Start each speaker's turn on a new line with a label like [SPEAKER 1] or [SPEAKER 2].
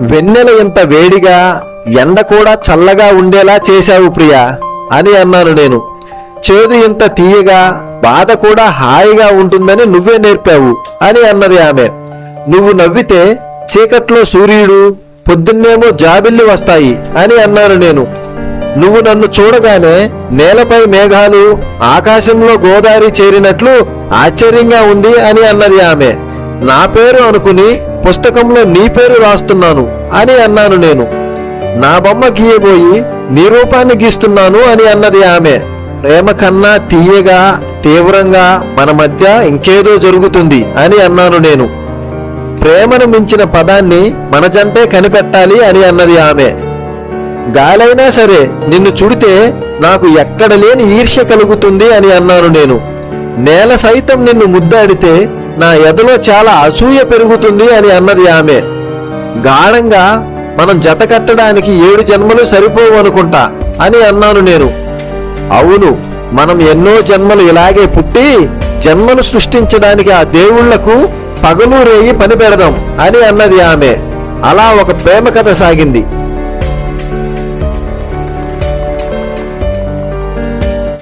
[SPEAKER 1] వెన్నెల ఇంత వేడిగా ఎండ కూడా చల్లగా ఉండేలా చేశావు ప్రియా అని అన్నాను నేను. చేదు ఇంత తీయగా బాధ కూడా హాయిగా ఉంటుందని నువ్వే నేర్పావు అని అన్నది ఆమె. నువ్వు నవ్వితే చీకట్లో సూర్యుడు, పొద్దున్నేమో జాబిల్లి వస్తాయి అని అన్నాను నేను. నువ్వు నన్ను చూడగానే నేలపై మేఘాలు, ఆకాశంలో గోదావరి చేరినట్లు ఆశ్చర్యంగా ఉంది అని అన్నది ఆమె. నా పేరు అనుకుని పుస్తకంలో నీ పేరు రాస్తున్నాను అని అన్నాను నేను. నా బొమ్మ గీయబోయి నీ రూపాన్ని గీస్తున్నాను అని అన్నది ఆమె. ప్రేమ కన్నా తీయగా, తీవ్రంగా మన మధ్య ఇంకేదో జరుగుతుంది అని అన్నాను నేను. ప్రేమను మించిన పదాన్ని మన జంటే కనిపెట్టాలి అని అన్నది ఆమె. గాలైనా సరే నిన్ను చుడితే నాకు ఎక్కడ లేని ఈర్ష్య కలుగుతుంది అని అన్నాను నేను. నేల సైతం నిన్ను ముద్దాడితే నా ఎదలో చాలా అసూయ పెరుగుతుంది అని అన్నది ఆమె. గాఢంగా మనం జత కట్టడానికి 7 జన్మలు సరిపోవు అనుకుంటా అని అన్నాను నేను. అవును, మనం ఎన్నో జన్మలు ఇలాగే పుట్టి జన్మను సృష్టించడానికి ఆ దేవుళ్లకు పగలు రేయి పని పెడదాం అని అన్నది ఆమె. అలా ఒక ప్రేమ కథ సాగింది.